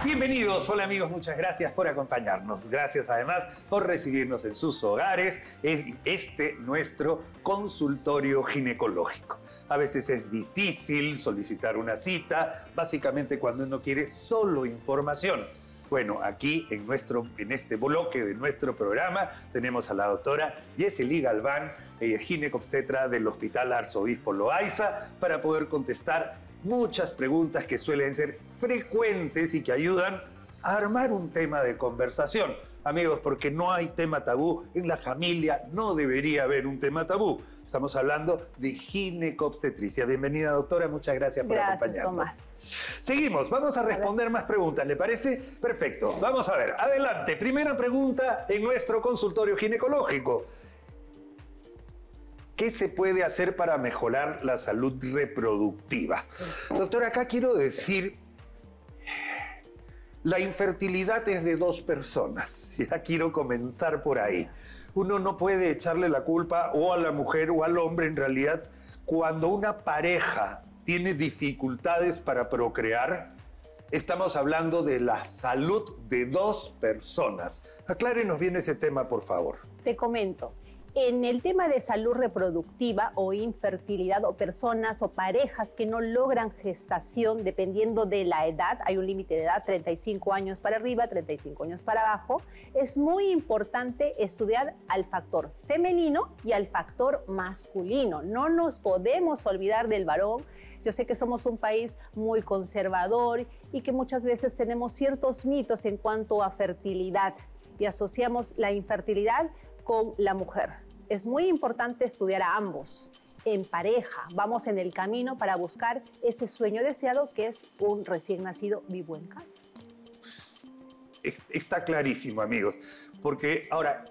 Bienvenidos, hola amigos, muchas gracias por acompañarnos. Gracias además por recibirnos en sus hogares en nuestro consultorio ginecológico. A veces es difícil solicitar una cita, básicamente cuando uno quiere solo información. Bueno, aquí en este bloque de nuestro programa tenemos a la doctora Yesely Galván, ginecobstetra del Hospital Arzobispo Loaiza, para poder contestar muchas preguntas que suelen ser frecuentes y que ayudan a armar un tema de conversación. Amigos, porque no hay tema tabú, en la familia no debería haber un tema tabú. Estamos hablando de ginecobstetricia. Bienvenida, doctora, muchas gracias por acompañarnos. Tomás. Seguimos, vamos a responder más preguntas, ¿le parece? Perfecto, vamos a ver, adelante. Primera pregunta en nuestro consultorio ginecológico. ¿Qué se puede hacer para mejorar la salud reproductiva? Doctora, acá quiero decir, la infertilidad es de dos personas. Ya quiero comenzar por ahí. Uno no puede echarle la culpa o a la mujer o al hombre, en realidad, cuando una pareja tiene dificultades para procrear. Estamos hablando de la salud de dos personas. Aclárenos bien ese tema, por favor. Te comento. En el tema de salud reproductiva o infertilidad o personas o parejas que no logran gestación dependiendo de la edad, hay un límite de edad, 35 años para arriba, 35 años para abajo, es muy importante estudiar al factor femenino y al factor masculino. No nos podemos olvidar del varón. Yo sé que somos un país muy conservador y que muchas veces tenemos ciertos mitos en cuanto a fertilidad y asociamos la infertilidad con la mujer. Es muy importante estudiar a ambos en pareja. Vamos en el camino para buscar ese sueño deseado que es un recién nacido vivo en casa. Está clarísimo, amigos, porque ahora,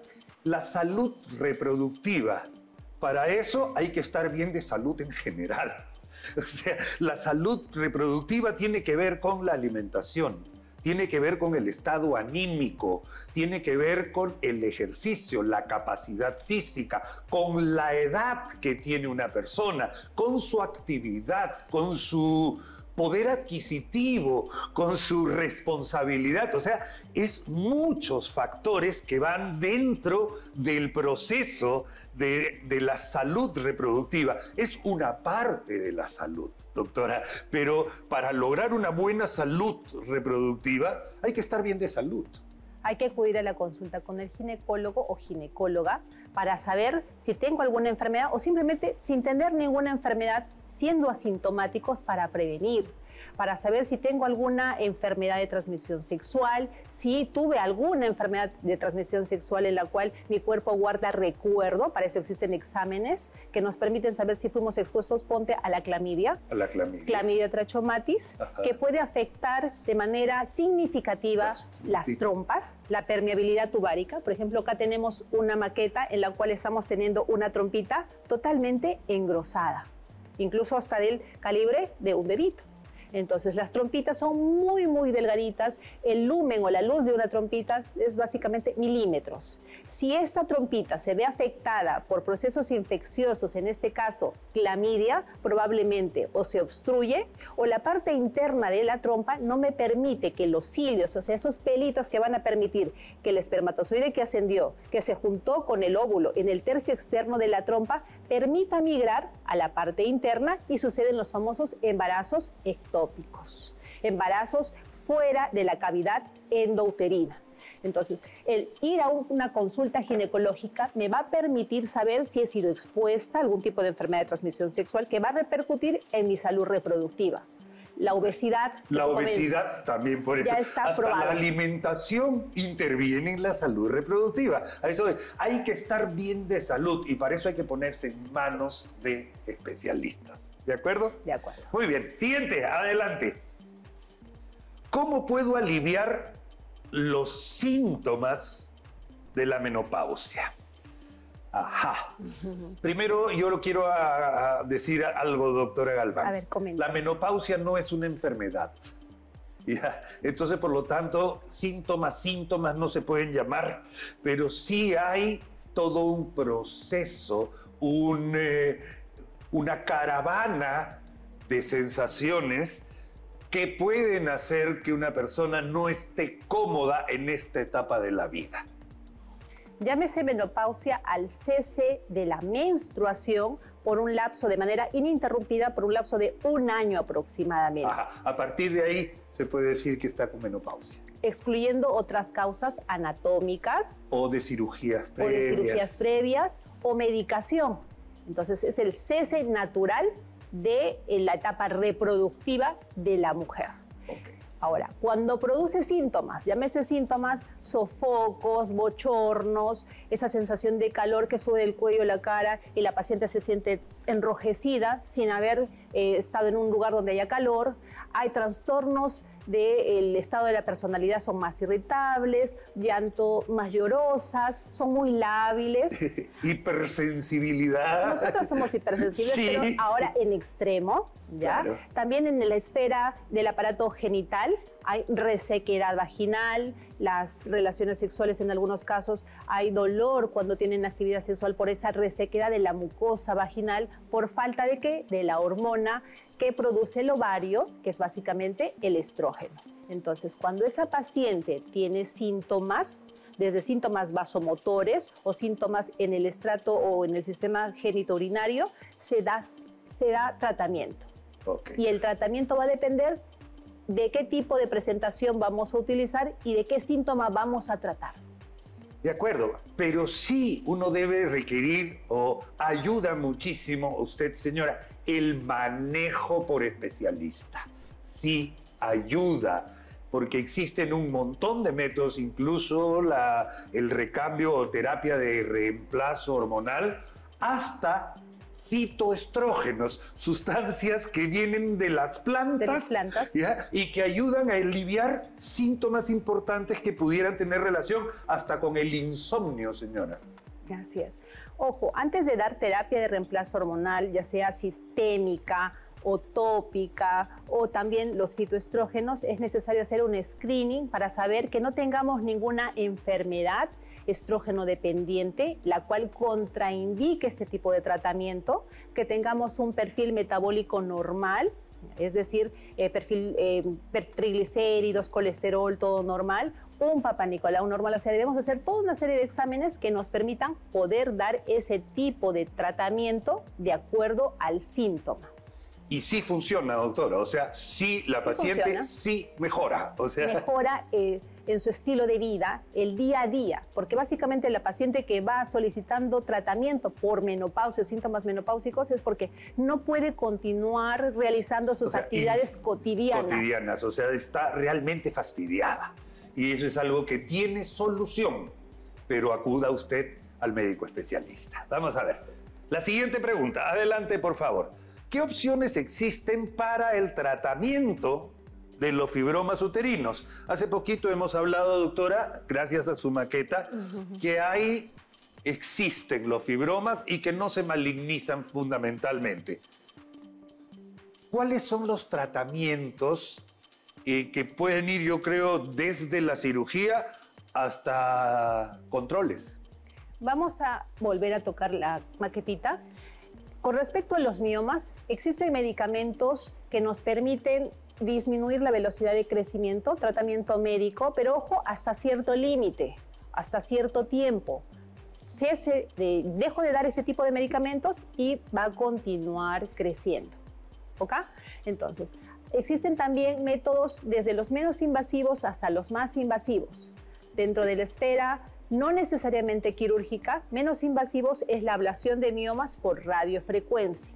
la salud reproductiva, para eso hay que estar bien de salud en general. O sea, la salud reproductiva tiene que ver con la alimentación, tiene que ver con el estado anímico, tiene que ver con el ejercicio, la capacidad física, con la edad que tiene una persona, con su actividad, con su poder adquisitivo, con su responsabilidad. O sea, es muchos factores que van dentro del proceso de la salud reproductiva. Es una parte de la salud, doctora, pero para lograr una buena salud reproductiva hay que estar bien de salud. Hay que acudir a la consulta con el ginecólogo o ginecóloga para saber si tengo alguna enfermedad o simplemente sin tener ninguna enfermedad, siendo asintomáticos para prevenir, para saber si tengo alguna enfermedad de transmisión sexual, si tuve alguna enfermedad de transmisión sexual en la cual mi cuerpo guarda recuerdo. Para eso existen exámenes que nos permiten saber si fuimos expuestos, ponte a la clamidia. A la clamidia. Clamidia trachomatis, que puede afectar de manera significativa las trompas, la permeabilidad tubárica. Por ejemplo, acá tenemos una maqueta en la cual estamos teniendo una trompita totalmente engrosada, incluso hasta del calibre de un dedito. Entonces las trompitas son muy, muy delgaditas. El lumen o la luz de una trompita es básicamente milímetros. Si esta trompita se ve afectada por procesos infecciosos, en este caso clamidia, probablemente o se obstruye o la parte interna de la trompa no me permite que los cilios, o sea, esos pelitos que van a permitir que el espermatozoide que ascendió, que se juntó con el óvulo en el tercio externo de la trompa, permita migrar a la parte interna y suceden los famosos embarazos ectópicos. Embarazos fuera de la cavidad endouterina. Entonces, el ir a una consulta ginecológica me va a permitir saber si he sido expuesta a algún tipo de enfermedad de transmisión sexual que va a repercutir en mi salud reproductiva. La obesidad. La obesidad también, por eso. Ya está hasta probado. La alimentación interviene en la salud reproductiva. A eso hay que estar bien de salud y para eso hay que ponerse en manos de especialistas. ¿De acuerdo? De acuerdo. Muy bien. Siguiente, adelante. ¿Cómo puedo aliviar los síntomas de la menopausia? Ajá. Primero, yo lo quiero decir algo, doctora Galván. A ver, comenta. La menopausia no es una enfermedad. ¿Ya? Entonces, por lo tanto, síntomas no se pueden llamar, pero sí hay todo un proceso, una caravana de sensaciones que pueden hacer que una persona no esté cómoda en esta etapa de la vida. Llámese menopausia al cese de la menstruación por un lapso de manera ininterrumpida, por un lapso de 1 año aproximadamente. Ajá. A partir de ahí se puede decir que está con menopausia. Excluyendo otras causas anatómicas. O de cirugías previas. O de cirugías previas o medicación. Entonces es el cese natural de la etapa reproductiva de la mujer. Okay. Ahora, cuando produce síntomas, llámese síntomas, sofocos, bochornos, esa sensación de calor que sube del cuello a la cara y la paciente se siente enrojecida sin haber estado en un lugar donde haya calor, hay trastornos del estado de la personalidad, son más irritables, llanto más llorosas, son muy lábiles. Hipersensibilidad. Nosotras somos hipersensibles, sí, pero ahora en extremo, ¿ya? Claro. También en la esfera del aparato genital hay resequedad vaginal, las relaciones sexuales en algunos casos hay dolor cuando tienen actividad sexual por esa resequedad de la mucosa vaginal, por falta de ¿qué? De la hormona que produce el ovario, que es básicamente el estrógeno. Entonces, cuando esa paciente tiene síntomas, desde síntomas vasomotores o síntomas en el estrato o en el sistema genitourinario, se da tratamiento. Okay. Y el tratamiento va a depender de qué tipo de presentación vamos a utilizar y de qué síntoma vamos a tratar. De acuerdo, pero sí uno debe requerir o ayuda muchísimo, usted señora, el manejo por especialista. Sí ayuda, porque existen un montón de métodos, incluso el recambio o terapia de reemplazo hormonal, hasta fitoestrógenos, sustancias que vienen de las plantas, ¿ya? Y que ayudan a aliviar síntomas importantes que pudieran tener relación hasta con el insomnio, señora. Así es. Ojo, antes de dar terapia de reemplazo hormonal, ya sea sistémica o tópica o también los fitoestrógenos, es necesario hacer un screening para saber que no tengamos ninguna enfermedad estrógeno dependiente, la cual contraindique este tipo de tratamiento, que tengamos un perfil metabólico normal, es decir, perfil triglicéridos, colesterol, todo normal, un Papá Nicolau normal. O sea, debemos hacer toda una serie de exámenes que nos permitan poder dar ese tipo de tratamiento de acuerdo al síntoma. Y sí funciona, doctora, o sea, sí la paciente funciona. Sí mejora. O sea, mejora en su estilo de vida, el día a día, porque básicamente la paciente que va solicitando tratamiento por menopausia o síntomas menopáusicos es porque no puede continuar realizando sus actividades cotidianas. O sea, está realmente fastidiada. Y eso es algo que tiene solución, pero acuda usted al médico especialista. Vamos a ver. La siguiente pregunta, adelante por favor. ¿Qué opciones existen para el tratamiento de los fibromas uterinos? Hace poquito hemos hablado, doctora, gracias a su maqueta, que existen los fibromas y que no se malignizan fundamentalmente. ¿Cuáles son los tratamientos que pueden ir, yo creo, desde la cirugía hasta controles? Vamos a volver a tocar la maquetita. Con respecto a los miomas, existen medicamentos que nos permiten disminuir la velocidad de crecimiento, tratamiento médico, pero ojo, hasta cierto límite, hasta cierto tiempo. Dejo de dar ese tipo de medicamentos y va a continuar creciendo. ¿Ok? Entonces, existen también métodos desde los menos invasivos hasta los más invasivos. Dentro de la esfera no necesariamente quirúrgica, menos invasivos es la ablación de miomas por radiofrecuencia.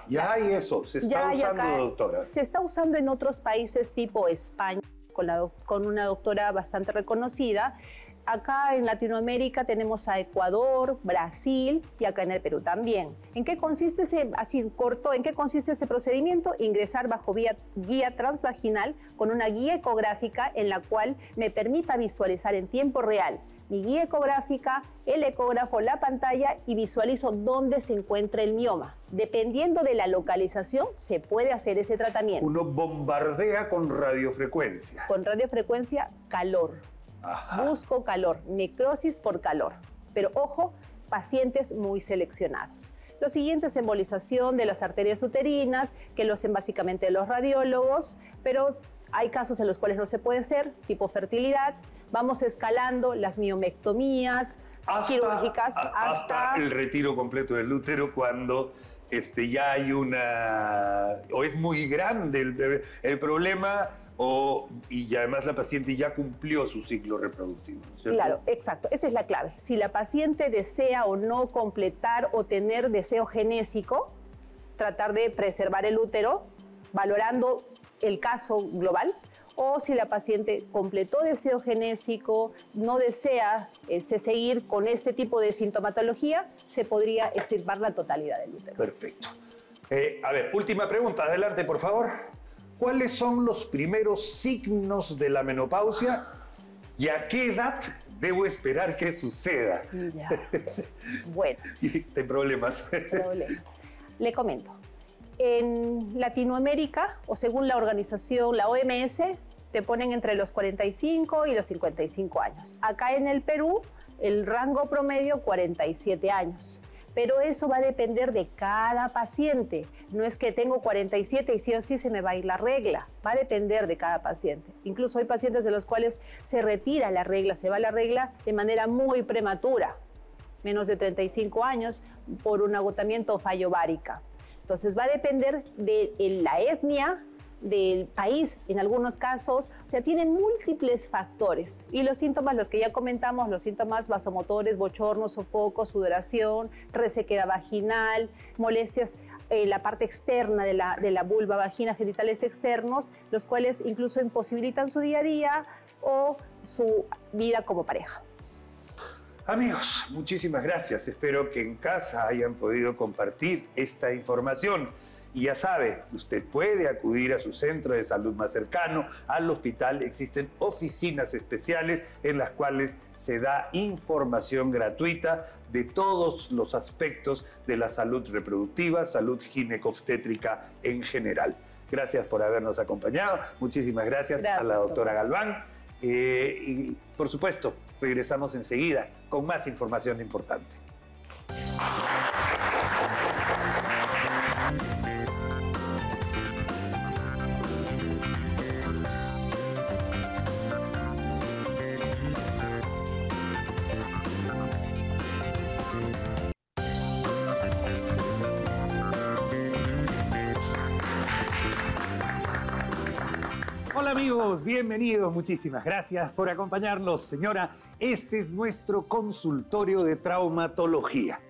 Ya hay eso, se está usando, acá, doctora. Se está usando en otros países tipo España, con una doctora bastante reconocida. Acá en Latinoamérica tenemos a Ecuador, Brasil y acá en el Perú también. ¿En qué consiste ¿en qué consiste ese procedimiento? Ingresar bajo guía transvaginal con una guía ecográfica en la cual me permita visualizar en tiempo real mi guía ecográfica, el ecógrafo, la pantalla y visualizo dónde se encuentra el mioma. Dependiendo de la localización, se puede hacer ese tratamiento. Uno bombardea con radiofrecuencia. Con radiofrecuencia, calor. Ajá. Busco calor, necrosis por calor. Pero ojo, pacientes muy seleccionados. Lo siguiente es embolización de las arterias uterinas, que lo hacen básicamente los radiólogos, pero hay casos en los cuales no se puede hacer, tipo fertilidad. Vamos escalando las miomectomías quirúrgicas hasta el retiro completo del útero cuando ya hay o es muy grande el problema y además la paciente ya cumplió su ciclo reproductivo, ¿cierto? Claro, exacto. Esa es la clave. Si la paciente desea o no completar o tener deseo genésico, tratar de preservar el útero, valorando el caso global, o si la paciente completó deseo genésico, no desea seguir con este tipo de sintomatología, se podría extirpar la totalidad del útero. Perfecto. A ver, última pregunta, adelante por favor. ¿Cuáles son los primeros signos de la menopausia y a qué edad debo esperar que suceda? Ya. Bueno. ¿Hay problemas? Le comento. En Latinoamérica, o según la organización, la OMS, te ponen entre los 45 y los 55 años. Acá en el Perú, el rango promedio 47 años. Pero eso va a depender de cada paciente. No es que tengo 47 y sí o sí se me va a ir la regla. Va a depender de cada paciente. Incluso hay pacientes de los cuales se retira la regla, se va la regla de manera muy prematura, menos de 35 años, por un agotamiento o fallo ovárica. Entonces va a depender de la etnia, del país, en algunos casos, o sea, tienen múltiples factores. Y los síntomas, los que ya comentamos, los síntomas vasomotores, bochorno, sofoco, sudoración, resequedad vaginal, molestias en la parte externa de la vulva, vagina, genitales externos, los cuales incluso imposibilitan su día a día o su vida como pareja. Amigos, muchísimas gracias. Espero que en casa hayan podido compartir esta información. Y ya sabe, usted puede acudir a su centro de salud más cercano, al hospital. Existen oficinas especiales en las cuales se da información gratuita de todos los aspectos de la salud reproductiva, salud ginecobstétrica en general. Gracias por habernos acompañado. Muchísimas gracias a la doctora Galván. Y por supuesto, regresamos enseguida con más información importante. Hola amigos, bienvenidos, muchísimas gracias por acompañarnos. Señora, este es nuestro consultorio de traumatología.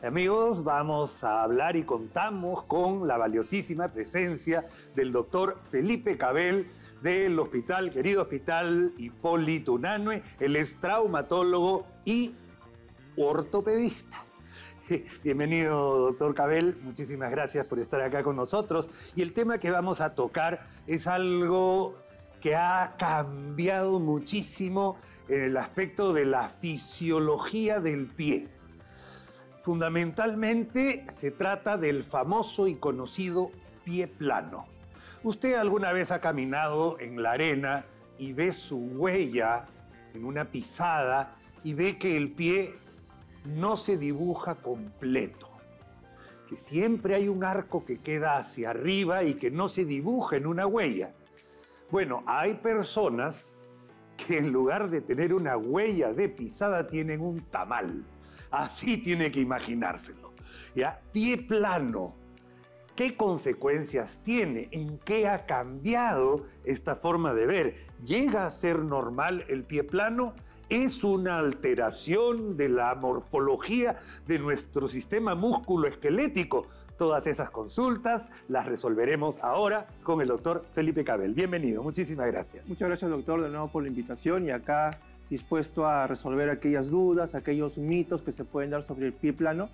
Amigos, vamos a hablar y contamos con la valiosísima presencia del doctor Felipe Cabell del hospital, querido Hospital Hipólito Unanue. Él es traumatólogo y ortopedista. Bienvenido, doctor Cabell. Muchísimas gracias por estar acá con nosotros. Y el tema que vamos a tocar es algo que ha cambiado muchísimo en el aspecto de la fisiología del pie. Fundamentalmente se trata del famoso y conocido pie plano. ¿Usted alguna vez ha caminado en la arena y ve su huella en una pisada y ve que el pie no se dibuja completo? Que siempre hay un arco que queda hacia arriba y que no se dibuja en una huella. Bueno, hay personas que en lugar de tener una huella de pisada tienen un tamal. Así tiene que imaginárselo. ¿Ya? Pie plano. ¿Qué consecuencias tiene? ¿En qué ha cambiado esta forma de ver? ¿Llega a ser normal el pie plano? ¿Es una alteración de la morfología de nuestro sistema músculo-esquelético? Todas esas consultas las resolveremos ahora con el doctor Felipe Cabell. Bienvenido, muchísimas gracias. Muchas gracias, doctor, de nuevo por la invitación y acá dispuesto a resolver aquellas dudas, aquellos mitos que se pueden dar sobre el pie plano,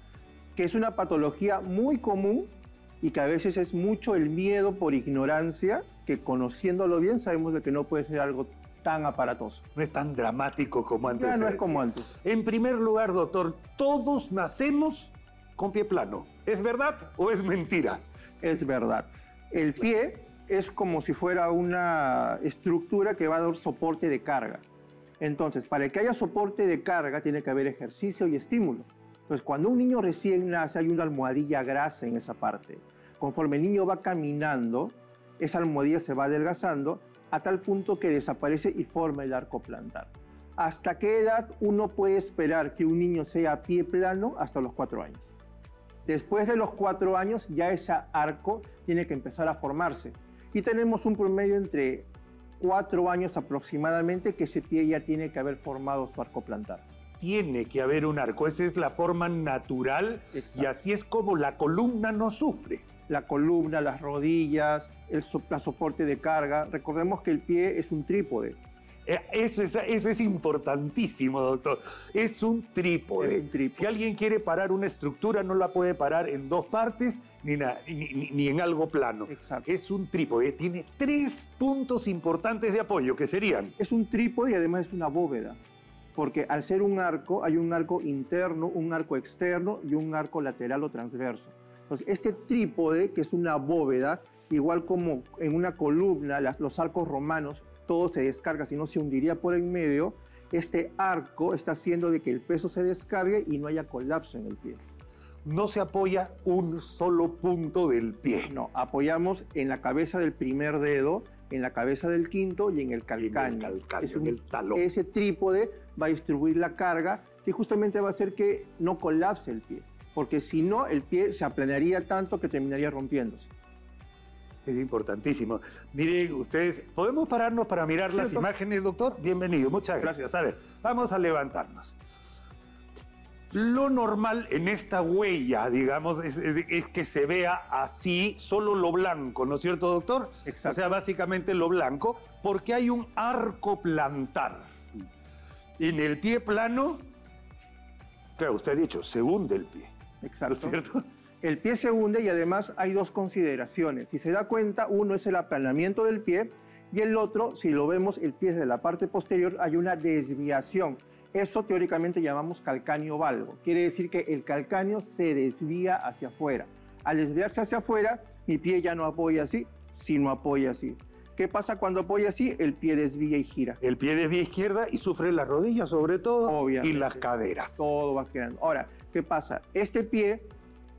que es una patología muy común y que a veces es mucho el miedo por ignorancia, que conociéndolo bien sabemos de que no puede ser algo tan aparatoso. No es tan dramático como antes. Ya no es como antes. En primer lugar, doctor, todos nacemos con pie plano. ¿Es verdad o es mentira? Es verdad. El pie es como si fuera una estructura que va a dar soporte de carga. Entonces, para que haya soporte de carga tiene que haber ejercicio y estímulo. Entonces, cuando un niño recién nace, hay una almohadilla grasa en esa parte. Conforme el niño va caminando, esa almohadilla se va adelgazando a tal punto que desaparece y forma el arco plantar. ¿Hasta qué edad uno puede esperar que un niño sea a pie plano? Hasta los 4 años. Después de los 4 años, ya ese arco tiene que empezar a formarse. Y tenemos un promedio entre 4 años aproximadamente que ese pie ya tiene que haber formado su arco plantar. Tiene que haber un arco, esa es la forma natural. Exacto. Y así es como la columna no sufre. La columna, las rodillas, el soporte de carga. Recordemos que el pie es un trípode. Eso es importantísimo, doctor. Es un trípode. Es un trípode. Si alguien quiere parar una estructura, no la puede parar en 2 partes ni en algo plano. Exacto. Es un trípode. Tiene 3 puntos importantes de apoyo, que serían... Es un trípode y además es una bóveda. Porque al ser un arco, hay un arco interno, un arco externo y un arco lateral o transverso. Entonces, este trípode, que es una bóveda, igual como en una columna, los arcos romanos, todo se descarga, si no se hundiría por en medio, este arco está haciendo de que el peso se descargue y no haya colapso en el pie. No se apoya un solo punto del pie. No, apoyamos en la cabeza del primer dedo, en la cabeza del quinto y en el calcaño. En el talón. Ese trípode va a distribuir la carga que justamente va a hacer que no colapse el pie. Porque si no, el pie se aplanaría tanto que terminaría rompiéndose. Es importantísimo. Miren ustedes, ¿podemos pararnos para mirar las imágenes, doctor? Bienvenido, muchas gracias. A ver, vamos a levantarnos. Lo normal en esta huella, digamos, es que se vea así, solo lo blanco, ¿no es cierto, doctor? Exacto. O sea, básicamente lo blanco, porque hay un arco plantar. En el pie plano, claro, usted ha dicho, se hunde el pie. Exacto. ¿No es cierto? El pie se hunde y además hay 2 consideraciones. Si se da cuenta, uno es el aplanamiento del pie y el otro, si lo vemos, el pie de la parte posterior, hay una desviación. Eso teóricamente llamamos calcáneo valgo. Quiere decir que el calcáneo se desvía hacia afuera. Al desviarse hacia afuera, mi pie ya no apoya así, sino apoya así. ¿Qué pasa cuando apoya así? El pie desvía y gira. El pie desvía izquierda y sufre las rodillas sobre todo. Obviamente. Y las caderas. Todo va quedando. Ahora, ¿qué pasa? Este pie,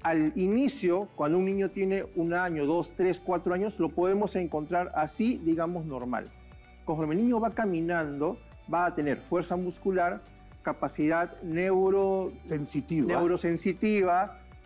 al inicio, cuando un niño tiene 1 año, 2, 3, 4 años, lo podemos encontrar así, digamos, normal. Conforme el niño va caminando, va a tener fuerza muscular, capacidad neurosensitiva,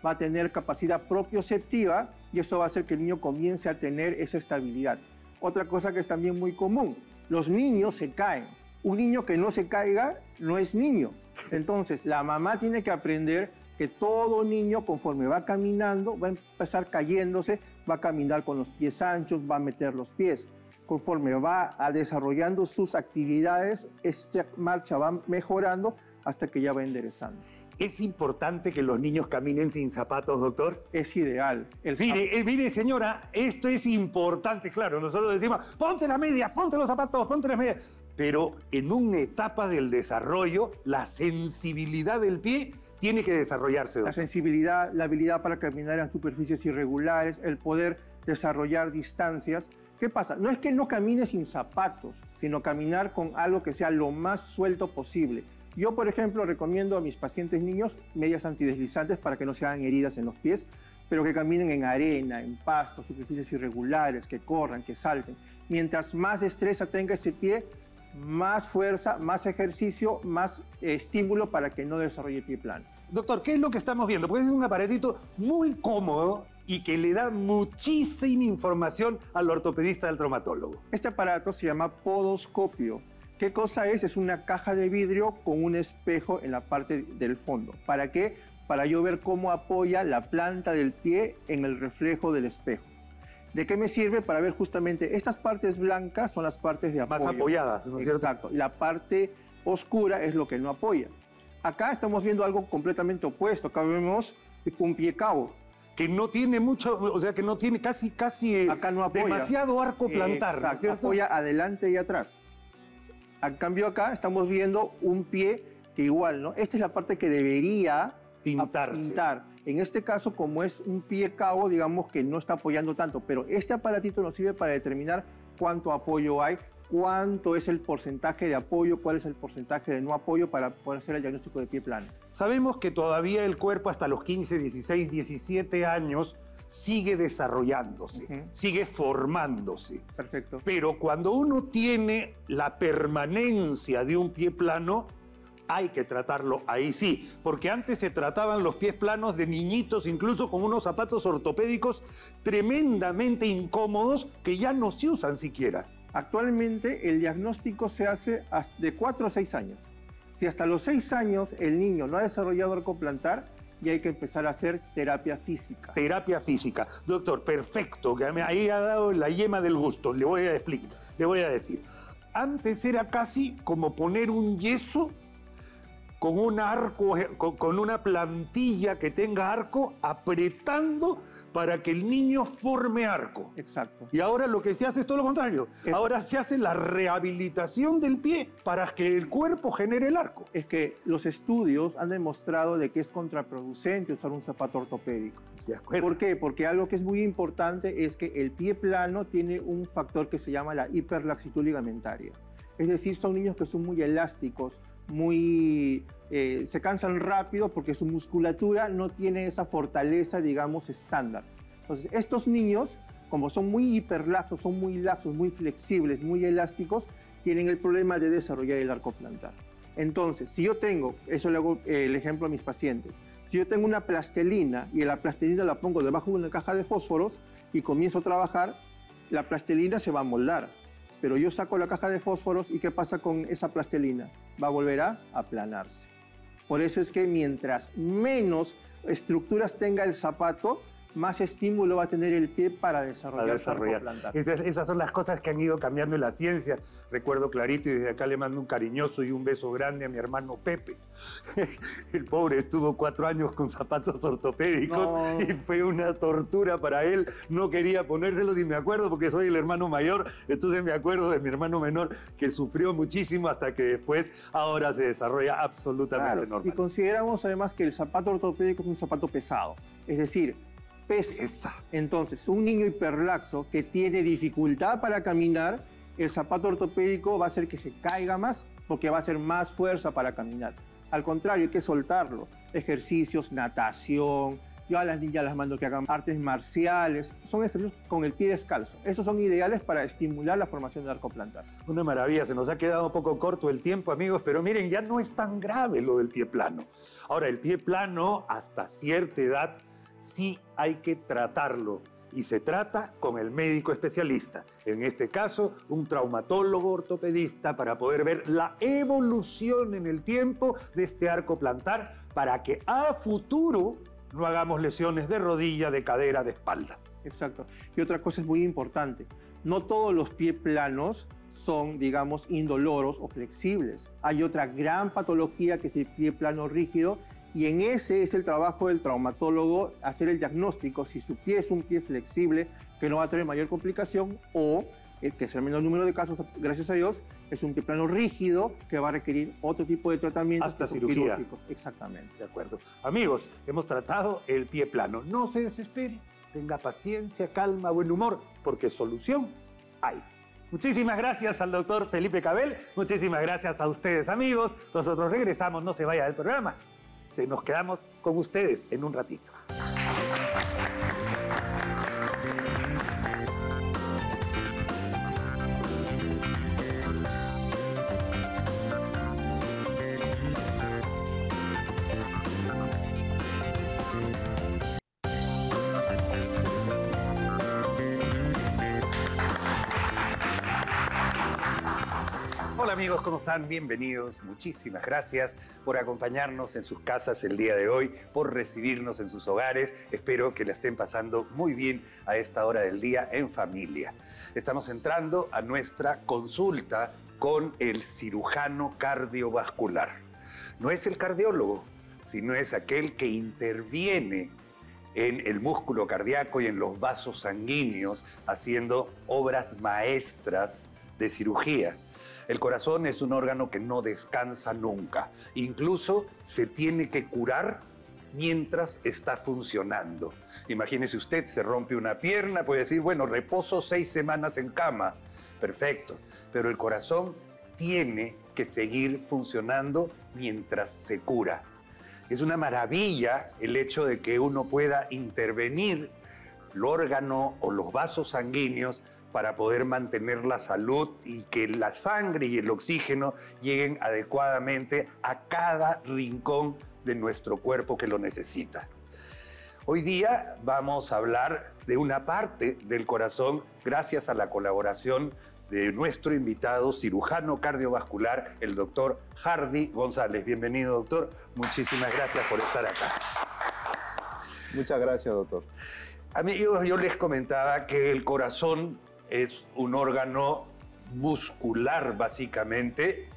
va a tener capacidad propioceptiva y eso va a hacer que el niño comience a tener esa estabilidad. Otra cosa que es también muy común, los niños se caen. Un niño que no se caiga no es niño. Entonces, la mamá tiene que aprender que todo niño, conforme va caminando, va a empezar cayéndose, va a caminar con los pies anchos, va a meter los pies. Conforme va desarrollando sus actividades, esta marcha va mejorando hasta que ya va enderezando. ¿Es importante que los niños caminen sin zapatos, doctor? Es ideal. Mire, señora, esto es importante. Claro, nosotros decimos, ponte las medias, ponte los zapatos, ponte las medias. Pero en una etapa del desarrollo, la sensibilidad del pie tiene que desarrollarse, doctor. La sensibilidad, la habilidad para caminar en superficies irregulares, el poder desarrollar distancias. ¿Qué pasa? No es que no camine sin zapatos, sino caminar con algo que sea lo más suelto posible. Yo, por ejemplo, recomiendo a mis pacientes niños medias antideslizantes para que no se hagan heridas en los pies, pero que caminen en arena, en pasto, superficies irregulares, que corran, que salten. Mientras más destreza tenga ese pie, más fuerza, más ejercicio, más estímulo para que no desarrolle el pie plano. Doctor, ¿qué es lo que estamos viendo? Porque es un aparatito muy cómodo y que le da muchísima información al ortopedista, al traumatólogo. Este aparato se llama podoscopio. ¿Qué cosa es? Es una caja de vidrio con un espejo en la parte del fondo. ¿Para qué? Para yo ver cómo apoya la planta del pie en el reflejo del espejo. ¿De qué me sirve? Para ver justamente estas partes blancas son las partes de apoyo. Más apoyadas, ¿no es cierto? Exacto. La parte oscura es lo que no apoya. Acá estamos viendo algo completamente opuesto. Acá vemos un pie cabo. Que no tiene mucho, o sea, que no tiene casi acá no apoya. Demasiado arco plantar, ¿no es cierto? Apoya adelante y atrás. En cambio acá estamos viendo un pie que igual, ¿no? Esta es la parte que debería pintar. En este caso, como es un pie cabo, digamos que no está apoyando tanto, pero este aparatito nos sirve para determinar cuánto apoyo hay cuánto es el porcentaje de apoyo, cuál es el porcentaje de no apoyo para poder hacer el diagnóstico de pie plano. Sabemos que todavía el cuerpo hasta los 15, 16, 17 años sigue desarrollándose, sigue formándose. Perfecto. Pero cuando uno tiene la permanencia de un pie plano, hay que tratarlo ahí sí, porque antes se trataban los pies planos de niñitos, incluso con unos zapatos ortopédicos tremendamente incómodos que ya no se usan siquiera. Actualmente el diagnóstico se hace de 4 a 6 años. Si hasta los 6 años el niño no ha desarrollado arco plantar, ya hay que empezar a hacer terapia física. Terapia física. Doctor, perfecto, que ahí ha dado la yema del gusto. Le voy a explicar, le voy a decir. Antes era casi como poner un yeso con un arco, con una plantilla que tenga arco, apretando para que el niño forme arco. Exacto. Y ahora lo que se hace es todo lo contrario. Ahora se hace la rehabilitación del pie para que el cuerpo genere el arco. Es que los estudios han demostrado de que es contraproducente usar un zapato ortopédico. De acuerdo. ¿Por qué? Porque algo que es muy importante es que el pie plano tiene un factor que se llama la hiperlaxitud ligamentaria. Es decir, son niños que son muy elásticos, se cansan rápido porque su musculatura no tiene esa fortaleza, digamos, estándar. Entonces, estos niños, como son muy hiperlaxos, son muy laxos, muy flexibles, muy elásticos, tienen el problema de desarrollar el arco plantar. Entonces, si yo tengo, eso le hago el ejemplo a mis pacientes, si yo tengo una plastilina y la plastilina la pongo debajo de una caja de fósforos y comienzo a trabajar, la plastilina se va a moldar. Pero yo saco la caja de fósforos y ¿qué pasa con esa plastilina? Va a volver a aplanarse. Por eso es que mientras menos estructuras tenga el zapato, más estímulo va a tener el pie para desarrollar. Esas son las cosas que han ido cambiando en la ciencia. Recuerdo clarito y desde acá le mando un cariñoso y un beso grande a mi hermano Pepe. El pobre estuvo 4 años con zapatos ortopédicos y fue una tortura para él. No quería ponérselos y me acuerdo porque soy el hermano mayor, entonces me acuerdo de mi hermano menor que sufrió muchísimo hasta que después ahora se desarrolla absolutamente normal. Y consideramos además que el zapato ortopédico es un zapato pesado, es decir, pesa. Entonces, un niño hiperlaxo que tiene dificultad para caminar, el zapato ortopédico va a hacer que se caiga más porque va a hacer más fuerza para caminar. Al contrario, hay que soltarlo. Ejercicios, natación. Yo a las niñas las mando que hagan artes marciales. Son ejercicios con el pie descalzo. Esos son ideales para estimular la formación del arco plantar. Una maravilla. Se nos ha quedado un poco corto el tiempo, amigos, pero miren, ya no es tan grave lo del pie plano. Ahora, el pie plano, hasta cierta edad, sí hay que tratarlo y se trata con el médico especialista. En este caso, un traumatólogo ortopedista para poder ver la evolución en el tiempo de este arco plantar para que a futuro no hagamos lesiones de rodilla, de cadera, de espalda. Exacto. Y otra cosa es muy importante. No todos los pies planos son, digamos, indoloros o flexibles. Hay otra gran patología que es el pie plano rígido. Y en ese es el trabajo del traumatólogo, hacer el diagnóstico si su pie es un pie flexible que no va a tener mayor complicación o, que es el menor número de casos, gracias a Dios, es un pie plano rígido que va a requerir otro tipo de tratamientos. Hasta cirugía. Exactamente. De acuerdo. Amigos, hemos tratado el pie plano. No se desespere, tenga paciencia, calma, buen humor, porque solución hay. Muchísimas gracias al doctor Felipe Cabell. Muchísimas gracias a ustedes, amigos. Nosotros regresamos, no se vaya del programa. Nos quedamos con ustedes en un ratito. Hola amigos, ¿cómo están? Bienvenidos. Muchísimas gracias por acompañarnos en sus casas el día de hoy, por recibirnos en sus hogares. Espero que la estén pasando muy bien a esta hora del día en familia. Estamos entrando a nuestra consulta con el cirujano cardiovascular. No es el cardiólogo, sino es aquel que interviene en el músculo cardíaco y en los vasos sanguíneos, haciendo obras maestras de cirugía. El corazón es un órgano que no descansa nunca. Incluso se tiene que curar mientras está funcionando. Imagínese usted, se rompe una pierna, puede decir, bueno, reposo 6 semanas en cama. Perfecto, pero el corazón tiene que seguir funcionando mientras se cura. Es una maravilla el hecho de que uno pueda intervenir el órgano o los vasos sanguíneos para poder mantener la salud y que la sangre y el oxígeno lleguen adecuadamente a cada rincón de nuestro cuerpo que lo necesita. Hoy día vamos a hablar de una parte del corazón gracias a la colaboración de nuestro invitado cirujano cardiovascular, el doctor Hardy González. Bienvenido, doctor. Muchísimas gracias por estar acá. Muchas gracias, doctor. Amigos, yo les comentaba que el corazón es un órgano muscular, básicamente,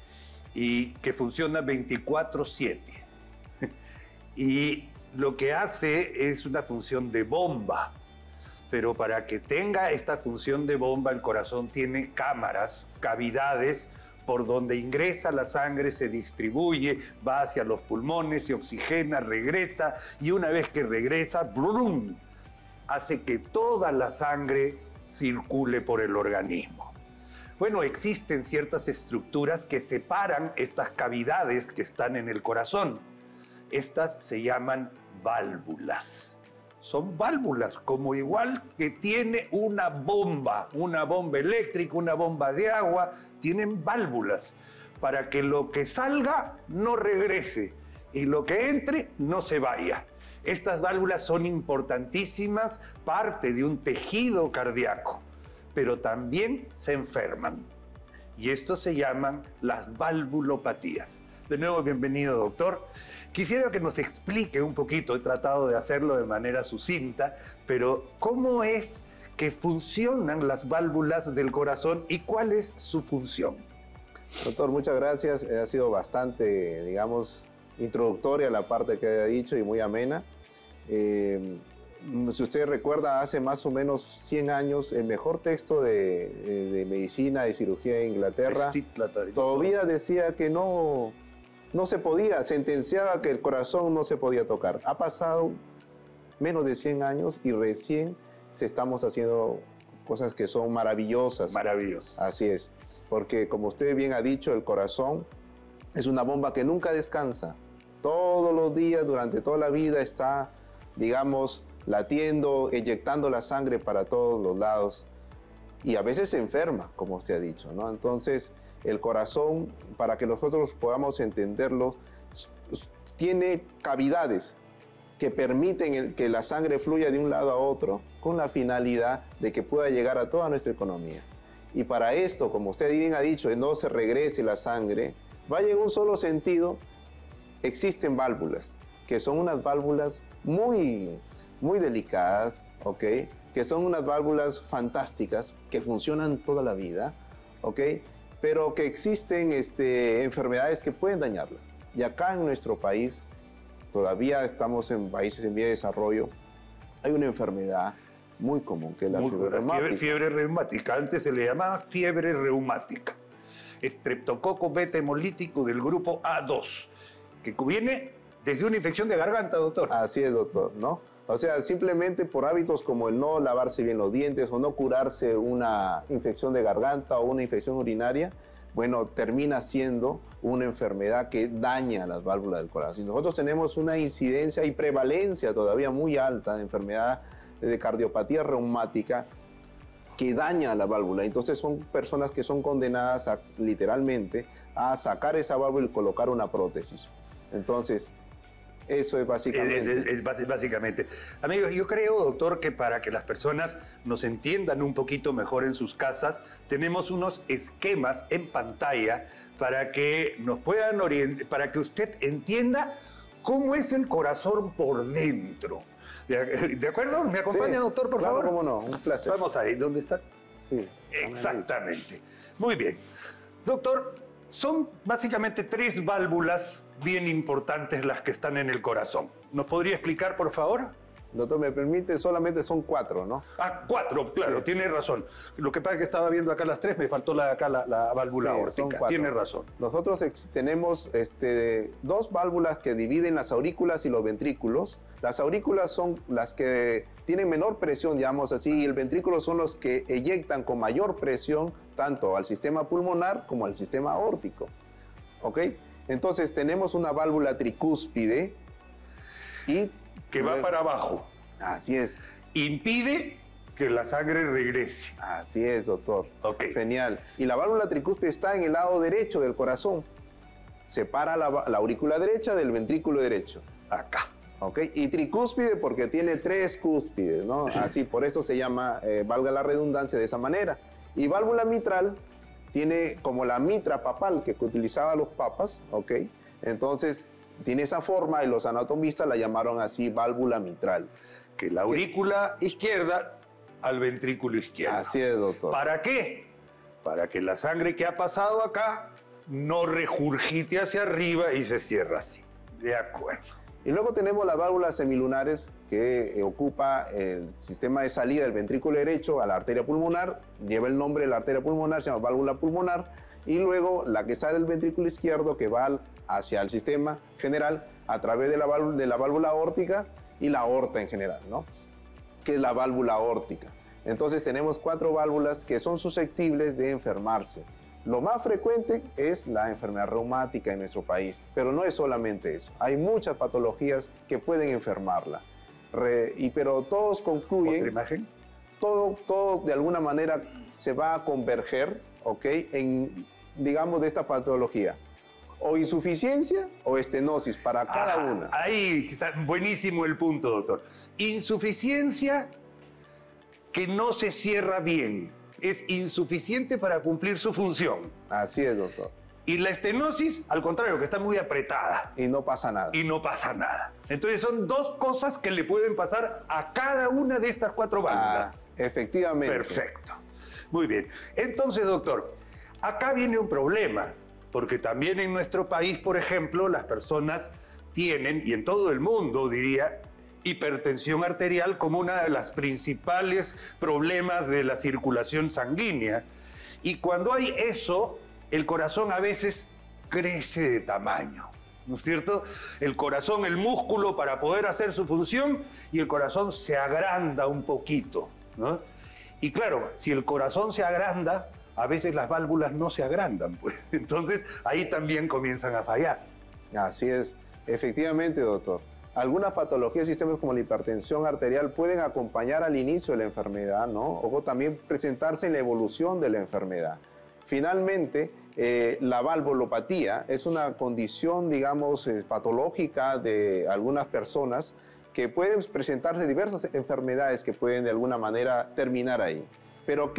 y que funciona 24/7. Y lo que hace es una función de bomba. Pero para que tenga esta función de bomba, el corazón tiene cámaras, cavidades, por donde ingresa la sangre, se distribuye, va hacia los pulmones, se oxigena, regresa, y una vez que regresa, ¡brum!, hace que toda la sangre circule por el organismo. Bueno, existen ciertas estructuras que separan estas cavidades que están en el corazón. Estas se llaman válvulas. Son válvulas, como igual que tiene una bomba eléctrica, una bomba de agua, tienen válvulas para que lo que salga no regrese y lo que entre no se vaya. Estas válvulas son importantísimas, parte de un tejido cardíaco, pero también se enferman. Y estos se llaman las valvulopatías. De nuevo, bienvenido, doctor. Quisiera que nos explique un poquito, he tratado de hacerlo de manera sucinta, pero ¿cómo es que funcionan las válvulas del corazón y cuál es su función? Doctor, muchas gracias. Ha sido bastante, digamos, introductoria la parte que ha dicho y muy amena. Si usted recuerda, hace más o menos 100 años, el mejor texto de medicina y cirugía en Inglaterra todavía decía que no se podía, sentenciaba que el corazón no se podía tocar. Ha pasado menos de 100 años y recién estamos haciendo cosas que son maravillosas. Maravillosas. Así es, porque como usted bien ha dicho, el corazón es una bomba que nunca descansa. Todos los días, durante toda la vida está, digamos, latiendo, eyectando la sangre para todos los lados. Y a veces se enferma, como usted ha dicho, ¿no? Entonces, el corazón, para que nosotros podamos entenderlo, tiene cavidades que permiten que la sangre fluya de un lado a otro con la finalidad de que pueda llegar a toda nuestra economía. Y para esto, como usted bien ha dicho, no se regrese la sangre, vaya en un solo sentido, existen válvulas, que son unas válvulas muy delicadas, ¿ok? Que son unas válvulas fantásticas que funcionan toda la vida, ¿ok? Pero que existen enfermedades que pueden dañarlas. Y acá en nuestro país, todavía estamos en países en vía de desarrollo, hay una enfermedad muy común, que es la fiebre reumática. Fiebre reumática, antes se le llamaba fiebre reumática. Estreptococo beta hemolítico del grupo A2, que viene desde una infección de garganta, doctor. Así es, doctor, ¿no? O sea, simplemente por hábitos como el no lavarse bien los dientes o no curarse una infección de garganta o una infección urinaria, bueno, termina siendo una enfermedad que daña las válvulas del corazón. Y nosotros tenemos una incidencia y prevalencia todavía muy alta de enfermedad de cardiopatía reumática que daña la válvula. Entonces son personas que son condenadas literalmente a sacar esa válvula y colocar una prótesis. Entonces, eso es básicamente. Es básicamente. Amigos, yo creo, doctor, que para que las personas nos entiendan un poquito mejor en sus casas, tenemos unos esquemas en pantalla para que nos puedan orientar, para que usted entienda cómo es el corazón por dentro. ¿De acuerdo? ¿Me acompaña, sí, doctor, por favor? Cómo no, un placer. Vamos ahí, ¿dónde está? Sí. Exactamente. Muy bien. Doctor, son básicamente 3 válvulas bien importantes las que están en el corazón. ¿Nos podría explicar, por favor? Doctor, me permite, solamente son 4, ¿no? Ah, 4, claro, sí. Tiene razón. Lo que pasa es que estaba viendo acá las 3, me faltó la válvula aórtica. Tiene razón. Nosotros tenemos 2 válvulas que dividen las aurículas y los ventrículos. Las aurículas son las que tienen menor presión, digamos así, y el ventrículo son los que eyectan con mayor presión tanto al sistema pulmonar como al sistema aórtico. ¿Ok? Entonces tenemos una válvula tricúspide y... Que va para abajo. Así es. Impide que la sangre regrese. Así es, doctor. Ok. Genial. Y la válvula tricúspide está en el lado derecho del corazón. Separa la aurícula derecha del ventrículo derecho. Acá. ¿Ok? Y tricúspide porque tiene 3 cúspides, ¿no? Así, por eso se llama, valga la redundancia, de esa manera. Y válvula mitral tiene como la mitra papal que utilizaban los papas, ¿ok? Entonces, tiene esa forma y los anatomistas la llamaron así válvula mitral. Que la aurícula izquierda al ventrículo izquierdo. Así es, doctor. ¿Para qué? Para que la sangre que ha pasado acá no regurgite hacia arriba y se cierra así. De acuerdo. Y luego tenemos las válvulas semilunares que ocupa el sistema de salida del ventrículo derecho a la arteria pulmonar. Lleva el nombre de la arteria pulmonar, se llama válvula pulmonar. Y luego la que sale del ventrículo izquierdo que va hacia el sistema general a través de la válvula aórtica y la aorta en general, ¿no? Que es la válvula aórtica. Entonces tenemos 4 válvulas que son susceptibles de enfermarse. Lo más frecuente es la enfermedad reumática en nuestro país, pero no es solamente eso. Hay muchas patologías que pueden enfermarla. Pero todos concluyen... ¿Otra imagen? Todo de alguna manera se va a converger, ¿ok? En, digamos, de esta patología. O insuficiencia o estenosis para cada una. Ahí está buenísimo el punto, doctor. Insuficiencia que no se cierra bien. Es insuficiente para cumplir su función. Así es, doctor. Y la estenosis, al contrario, que está muy apretada. Y no pasa nada. Y no pasa nada. Entonces son 2 cosas que le pueden pasar a cada una de estas 4 válvulas. Efectivamente. Perfecto. Muy bien. Entonces, doctor, acá viene un problema. Porque también en nuestro país, por ejemplo, las personas tienen, y en todo el mundo diría, hipertensión arterial como una de las principales problemas de la circulación sanguínea. Y cuando hay eso, el corazón a veces crece de tamaño, ¿no es cierto? El corazón, el músculo para poder hacer su función, y el corazón se agranda un poquito, ¿no? Y claro, si el corazón se agranda, a veces las válvulas no se agrandan, pues. Entonces ahí también comienzan a fallar. Así es. Efectivamente, doctor. Algunas patologías y sistemas como la hipertensión arterial pueden acompañar al inicio de la enfermedad, ¿no? O también presentarse en la evolución de la enfermedad. Finalmente, la valvulopatía es una condición, digamos, patológica de algunas personas que pueden presentarse diversas enfermedades que pueden de alguna manera terminar ahí. Pero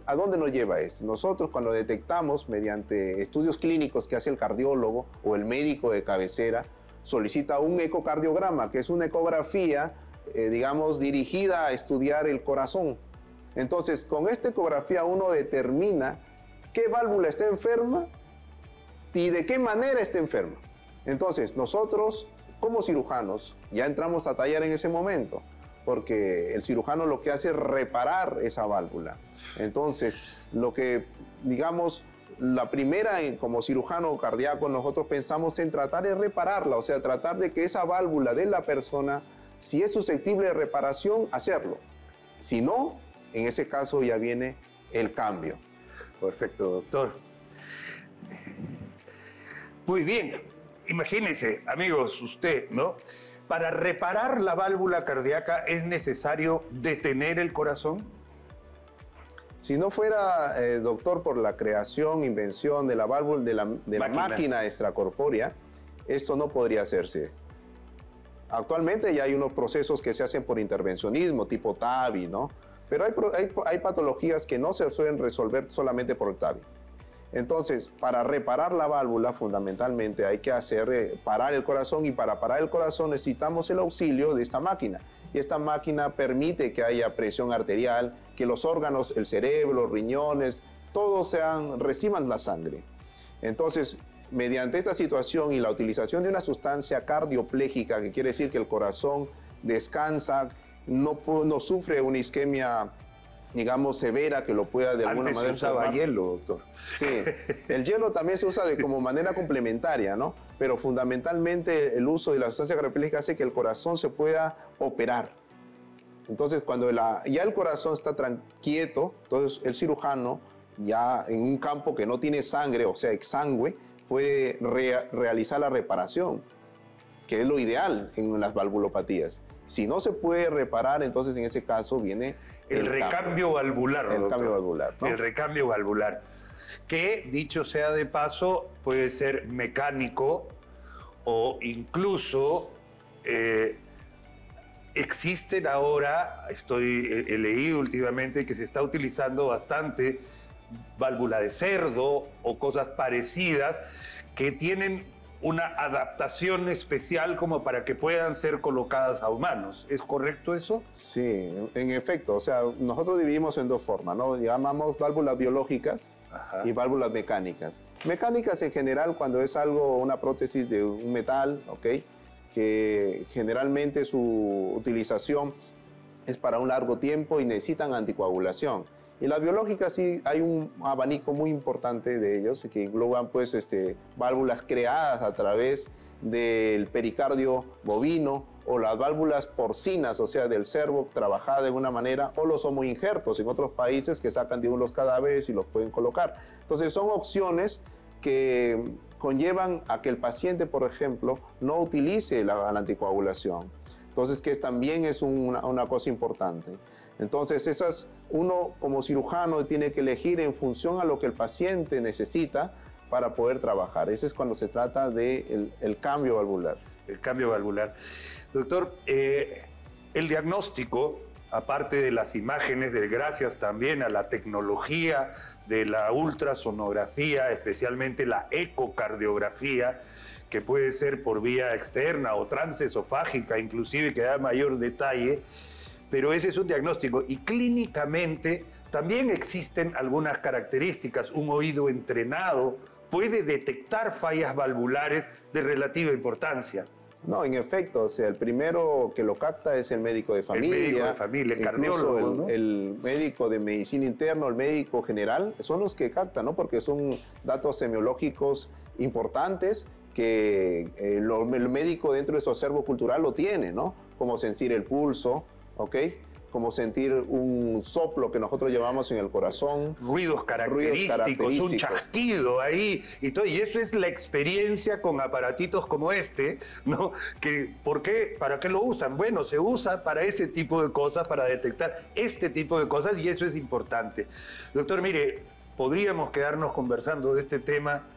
¿a dónde nos lleva esto? Nosotros cuando detectamos mediante estudios clínicos que hace el cardiólogo o el médico de cabecera, solicita un ecocardiograma, que es una ecografía, digamos, dirigida a estudiar el corazón. Entonces, con esta ecografía uno determina qué válvula está enferma y de qué manera está enferma. Entonces, nosotros, como cirujanos, ya entramos a tallar en ese momento, porque el cirujano lo que hace es reparar esa válvula. Entonces, lo que, digamos, la primera, como cirujano cardíaco, nosotros pensamos en tratar de repararla, o sea, tratar de que esa válvula de la persona, si es susceptible de reparación, hacerlo. Si no, en ese caso ya viene el cambio. Perfecto, doctor. Muy bien. Imagínense, amigos, usted, ¿no? Para reparar la válvula cardíaca, ¿es necesario detener el corazón? Si no fuera, doctor, por la creación, invención de la válvula, de la máquina extracorpórea, esto no podría hacerse. Actualmente ya hay unos procesos que se hacen por intervencionismo, tipo TAVI, ¿no? Pero hay patologías que no se suelen resolver solamente por el TAVI. Entonces, para reparar la válvula, fundamentalmente hay que hacer parar el corazón, y para parar el corazón necesitamos el auxilio de esta máquina. Y esta máquina permite que haya presión arterial, que los órganos, el cerebro, los riñones, todos reciban la sangre. Entonces, mediante esta situación y la utilización de una sustancia cardioplégica, que quiere decir que el corazón descansa, no sufre una isquemia, digamos, severa, que lo pueda de alguna manera... Antes se usaba hielo, doctor. Sí, el hielo también se usa como manera complementaria, ¿no? Pero fundamentalmente el uso de la sustancia cardioplégica hace que el corazón se pueda operar. Entonces, cuando ya el corazón está quieto, entonces el cirujano, ya en un campo que no tiene sangre, o sea, exangüe, puede realizar la reparación, que es lo ideal en las valvulopatías. Si no se puede reparar, entonces en ese caso viene el recambio valvular. El cambio valvular, ¿no? El recambio valvular, que, dicho sea de paso, puede ser mecánico o incluso existen ahora, he leído últimamente que se está utilizando bastante válvula de cerdo o cosas parecidas que tienen una adaptación especial como para que puedan ser colocadas a humanos. ¿Es correcto eso? Sí, en efecto. O sea, nosotros dividimos en dos formas, ¿no? Llamamos válvulas biológicas y válvulas mecánicas. Mecánicas en general cuando es una prótesis de un metal, ¿ok? Que generalmente su utilización es para un largo tiempo y necesitan anticoagulación. Y las biológicas sí hay un abanico muy importante de ellos que engloban pues válvulas creadas a través del pericardio bovino o las válvulas porcinas, o sea, del cervo trabajada de una manera, o los homoinjertos en otros países que sacan de los cadáveres y los pueden colocar. Entonces son opciones que conllevan a que el paciente, por ejemplo, no utilice la anticoagulación. Entonces, que también es una cosa importante. Entonces, uno como cirujano tiene que elegir en función a lo que el paciente necesita para poder trabajar. Ese es cuando se trata del cambio valvular. El cambio valvular. Doctor, el diagnóstico, aparte de las imágenes, gracias también a la tecnología de la ultrasonografía, especialmente la ecocardiografía, que puede ser por vía externa o transesofágica, inclusive que da mayor detalle, pero ese es un diagnóstico. Y clínicamente también existen algunas características. Un oído entrenado puede detectar fallas valvulares de relativa importancia. No, en efecto, o sea, el primero que lo capta es el médico de familia. El médico de familia, el cardiólogo, ¿no? El médico de medicina interna, el médico general, son los que captan, ¿no? Porque son datos semiológicos importantes que el médico dentro de su acervo cultural lo tiene, ¿no? Como sentir el pulso, ¿ok? Como sentir un soplo que nosotros llevamos en el corazón. Ruidos característicos, un chasquido ahí y todo. Y eso es la experiencia con aparatitos como este, ¿no? ¿Por qué? ¿Para qué lo usan? Bueno, se usa para ese tipo de cosas, para detectar este tipo de cosas, y eso es importante. Doctor, mire, podríamos quedarnos conversando de este tema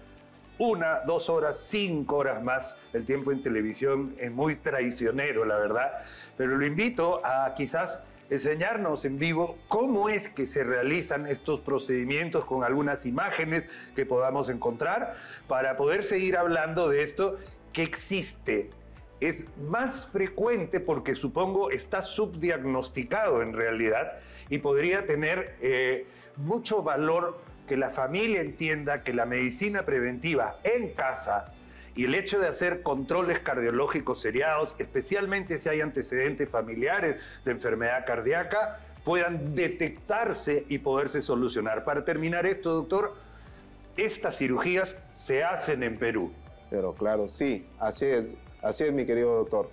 1, 2 horas, 5 horas más. El tiempo en televisión es muy traicionero, la verdad. Pero lo invito a quizás enseñarnos en vivo cómo es que se realizan estos procedimientos con algunas imágenes que podamos encontrar para poder seguir hablando de esto que existe. Es más frecuente porque supongo está subdiagnosticado en realidad y podría tener mucho valor que la familia entienda que la medicina preventiva en casa y el hecho de hacer controles cardiológicos seriados, especialmente si hay antecedentes familiares de enfermedad cardíaca, puedan detectarse y poderse solucionar. Para terminar esto, doctor, estas cirugías se hacen en Perú. Pero claro, sí, así es, mi querido doctor.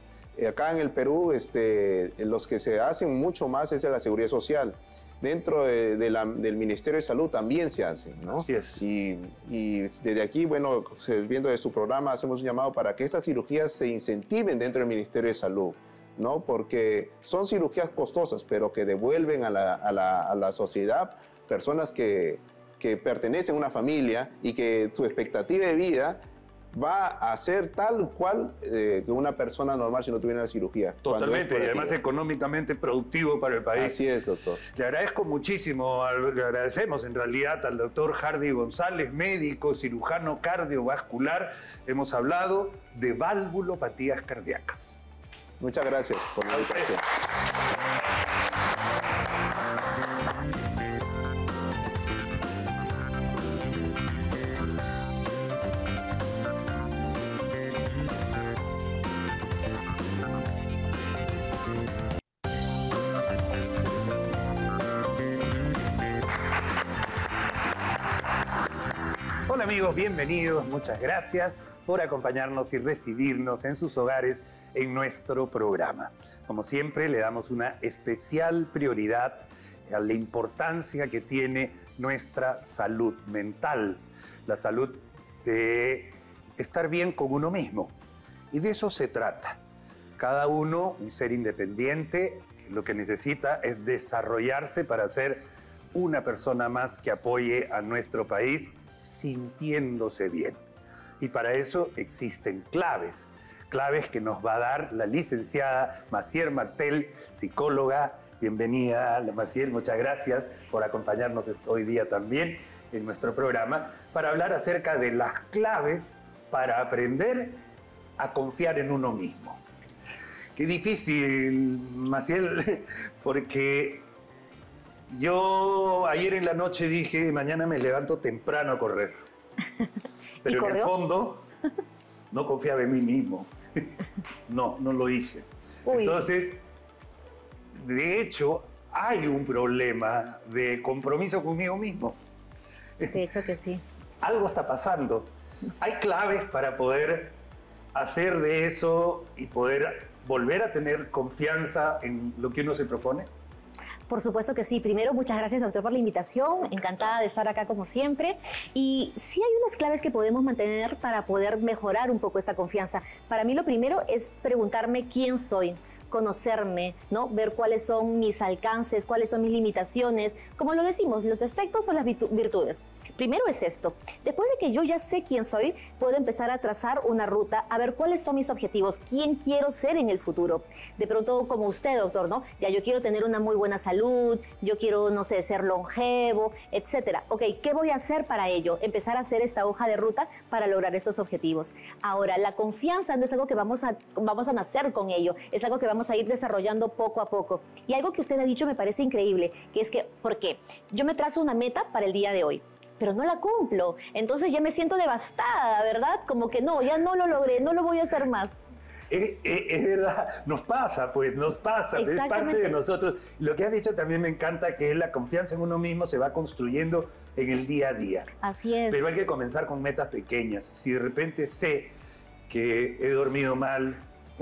Acá en el Perú, los que se hacen mucho más es de la Seguridad Social. Dentro del Ministerio de Salud también se hacen, ¿no? Así es. Y desde aquí, bueno, viendo de su programa, hacemos un llamado para que estas cirugías se incentiven dentro del Ministerio de Salud, ¿no? Porque son cirugías costosas, pero que devuelven a la sociedad personas que pertenecen a una familia y que su expectativa de vida va a ser tal cual que una persona normal si no tuviera la cirugía. Totalmente, y además económicamente productivo para el país. Así es, doctor. Le agradezco muchísimo, le agradecemos en realidad al doctor Hardy González, médico, cirujano cardiovascular. Hemos hablado de valvulopatías cardíacas. Muchas gracias por la invitación. Hola amigos, bienvenidos, muchas gracias por acompañarnos y recibirnos en sus hogares en nuestro programa. Como siempre, le damos una especial prioridad a la importancia que tiene nuestra salud mental, la salud de estar bien con uno mismo. Y de eso se trata. Cada uno, un ser independiente, lo que necesita es desarrollarse para ser una persona más que apoye a nuestro país sintiéndose bien. Y para eso existen claves que nos va a dar la licenciada Maciel Martel, psicóloga. Bienvenida, Maciel, muchas gracias por acompañarnos hoy día también en nuestro programa para hablar acerca de las claves para aprender a confiar en uno mismo. Qué difícil, Maciel, porque yo ayer en la noche dije, mañana me levanto temprano a correr. Pero en el fondo no confiaba en mí mismo. No lo hice. Uy. Entonces, de hecho, hay un problema de compromiso conmigo mismo. De hecho que sí. Algo está pasando. Hay claves para poder hacer de eso y poder volver a tener confianza en lo que uno se propone. Por supuesto que sí. Primero, muchas gracias, doctor, por la invitación. Encantada de estar acá como siempre. Y sí hay unas claves que podemos mantener para poder mejorar un poco esta confianza. Para mí lo primero es preguntarme quién soy, conocerme, ¿no? Ver cuáles son mis alcances, cuáles son mis limitaciones. Como lo decimos, los defectos o las virtudes. Primero es esto. Después de que yo ya sé quién soy, puedo empezar a trazar una ruta, a ver cuáles son mis objetivos, quién quiero ser en el futuro. De pronto, como usted, doctor, ¿no? Ya yo quiero tener una muy buena salud, yo quiero, no sé, ser longevo, etcétera. Ok, ¿qué voy a hacer para ello? Empezar a hacer esta hoja de ruta para lograr estos objetivos. Ahora, la confianza no es algo que vamos a nacer con ello, es algo que vamos a ir desarrollando poco a poco. Y algo que usted ha dicho me parece increíble, que es que, ¿por qué? Yo me trazo una meta para el día de hoy, pero no la cumplo. Entonces ya me siento devastada, ¿verdad? Como que no, ya no lo logré, no lo voy a hacer más. Es verdad, nos pasa, es parte de nosotros. Lo que has dicho también me encanta, que es la confianza en uno mismo se va construyendo en el día a día. Así es. Pero hay que comenzar con metas pequeñas. Si de repente sé que he dormido mal,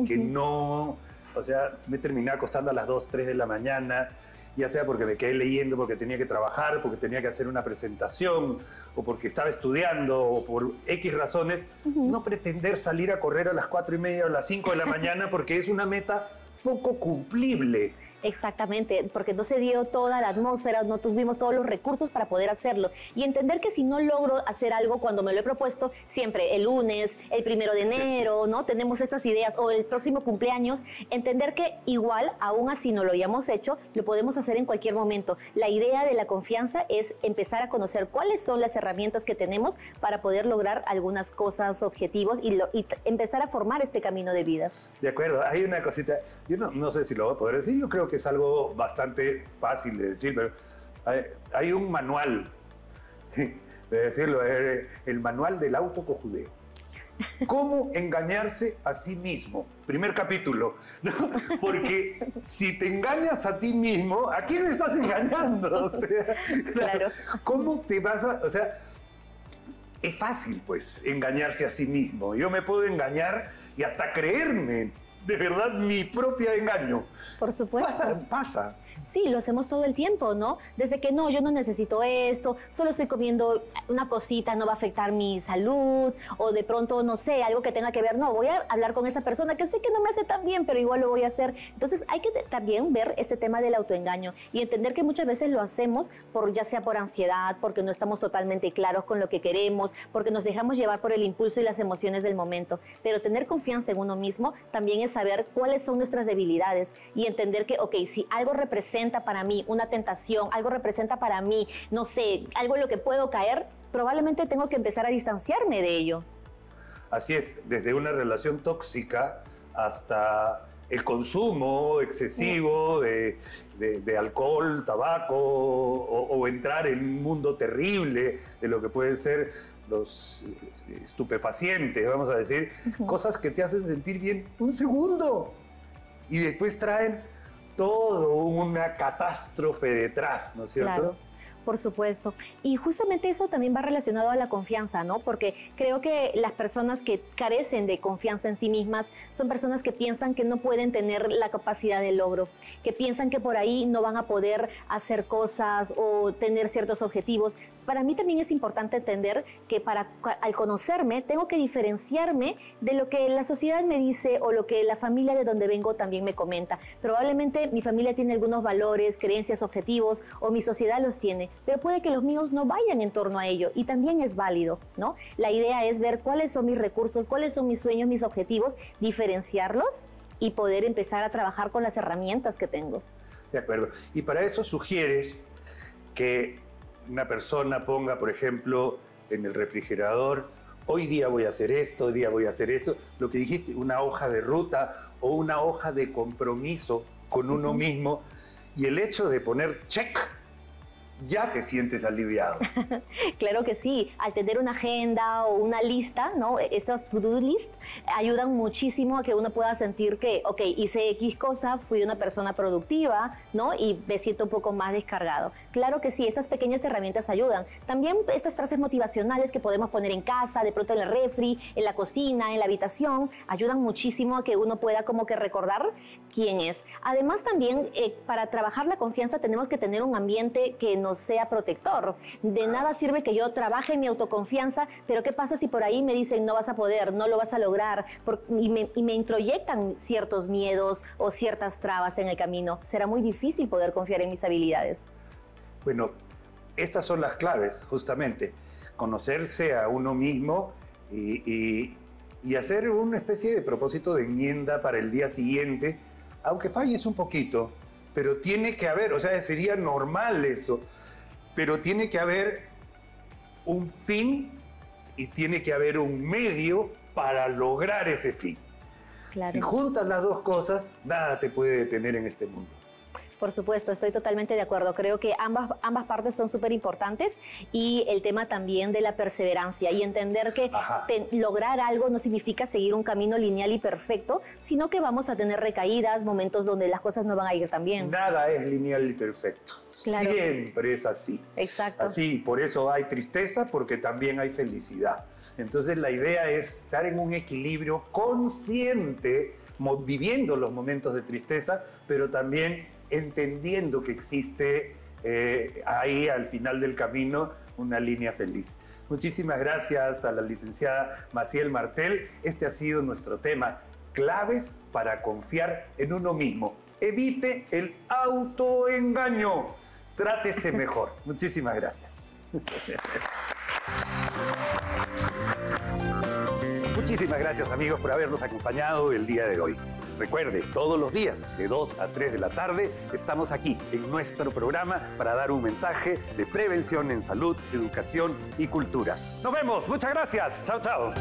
que no, o sea, me terminé acostando a las 2, 3 de la mañana, ya sea porque me quedé leyendo, porque tenía que trabajar, porque tenía que hacer una presentación, o porque estaba estudiando, o por X razones, no pretender salir a correr a las 4:30 o a las 5 de la mañana, porque es una meta poco cumplible. Exactamente, porque no se dio toda la atmósfera, no tuvimos todos los recursos para poder hacerlo. Y entender que si no logro hacer algo cuando me lo he propuesto, siempre el lunes, el 1 de enero, ¿no? Tenemos estas ideas, o el próximo cumpleaños, entender que igual, aún así no lo hayamos hecho, lo podemos hacer en cualquier momento. La idea de la confianza es empezar a conocer cuáles son las herramientas que tenemos para poder lograr algunas cosas, objetivos, y empezar a formar este camino de vida. De acuerdo, hay una cosita, yo no sé si lo voy a poder decir, yo creo que es algo bastante fácil de decir, pero hay un manual, de decirlo, el manual del autocojudeo. ¿Cómo engañarse a sí mismo? Primer capítulo, ¿no? Porque si te engañas a ti mismo, ¿a quién estás engañando? O sea, Claro. ¿Cómo te vas a...? O sea, es fácil, pues, engañarse a sí mismo. Yo me puedo engañar y hasta creerme de verdad mi propio engaño. Por supuesto. Pasa. Sí, lo hacemos todo el tiempo, ¿no? Desde que no, yo no necesito esto, solo estoy comiendo una cosita, no va a afectar mi salud, o de pronto, no sé, algo que tenga que ver, no, voy a hablar con esa persona que sé que no me hace tan bien, pero igual lo voy a hacer. Entonces hay que también ver este tema del autoengaño y entender que muchas veces lo hacemos ya sea por ansiedad, porque no estamos totalmente claros con lo que queremos, porque nos dejamos llevar por el impulso y las emociones del momento. Pero tener confianza en uno mismo también es saber cuáles son nuestras debilidades y entender que, ok, si algo representa para mí una tentación, algo representa para mí, no sé, algo en lo que puedo caer, probablemente tengo que empezar a distanciarme de ello. Así es, desde una relación tóxica hasta el consumo excesivo de alcohol, tabaco, o entrar en un mundo terrible de lo que pueden ser los estupefacientes, vamos a decir, cosas que te hacen sentir bien un segundo y después traen todo una catástrofe detrás, ¿no es cierto? Claro. Por supuesto. Y justamente eso también va relacionado a la confianza, ¿no? Porque creo que las personas que carecen de confianza en sí mismas son personas que piensan que no pueden tener la capacidad de logro, que piensan que por ahí no van a poder hacer cosas o tener ciertos objetivos. Para mí también es importante entender que al conocerme tengo que diferenciarme de lo que la sociedad me dice o lo que la familia de donde vengo también me comenta. Probablemente mi familia tiene algunos valores, creencias, objetivos, o mi sociedad los tiene, pero puede que los míos no vayan en torno a ello, y también es válido, ¿no? La idea es ver cuáles son mis recursos, cuáles son mis sueños, mis objetivos, diferenciarlos y poder empezar a trabajar con las herramientas que tengo. De acuerdo. Y para eso sugieres que una persona ponga, por ejemplo, en el refrigerador: hoy día voy a hacer esto, hoy día voy a hacer esto. Lo que dijiste, una hoja de ruta o una hoja de compromiso con uno mismo. Y el hecho de poner check, ya te sientes aliviado. Claro que sí. Al tener una agenda o una lista, ¿no? Estas to-do list ayudan muchísimo a que uno pueda sentir que, ok, hice X cosa, fui una persona productiva, ¿no? Y me siento un poco más descargado. Claro que sí, estas pequeñas herramientas ayudan. También estas frases motivacionales que podemos poner en casa, de pronto en el refri, en la cocina, en la habitación, ayudan muchísimo a que uno pueda como que recordar quién es. Además también, para trabajar la confianza tenemos que tener un ambiente que nos sea protector. De nada sirve que yo trabaje en mi autoconfianza, pero ¿qué pasa si por ahí me dicen no vas a poder, no lo vas a lograr? Y me introyectan ciertos miedos o ciertas trabas en el camino. Será muy difícil poder confiar en mis habilidades. Bueno, estas son las claves, justamente. Conocerse a uno mismo y hacer una especie de propósito de enmienda para el día siguiente, aunque falles un poquito, pero tiene que haber, o sea, sería normal eso, pero tiene que haber un fin y tiene que haber un medio para lograr ese fin. Claro. Si juntas las dos cosas, nada te puede detener en este mundo. Por supuesto, estoy totalmente de acuerdo. Creo que ambas partes son súper importantes, y el tema también de la perseverancia y entender que lograr algo no significa seguir un camino lineal y perfecto, sino que vamos a tener recaídas, momentos donde las cosas no van a ir tan bien. Nada es lineal y perfecto. Claro. Siempre es así. Exacto. Así, por eso hay tristeza, porque también hay felicidad. Entonces la idea es estar en un equilibrio consciente, viviendo los momentos de tristeza, pero también entendiendo que existe ahí al final del camino una línea feliz. Muchísimas gracias a la licenciada Maciel Martel. Este ha sido nuestro tema: claves para confiar en uno mismo. Evite el autoengaño. Trátese mejor. Muchísimas gracias. Muchísimas gracias, amigos, por habernos acompañado el día de hoy. Recuerde, todos los días, de 2 a 3 de la tarde, estamos aquí en nuestro programa para dar un mensaje de prevención en salud, educación y cultura. Nos vemos. Muchas gracias. Chao, chao.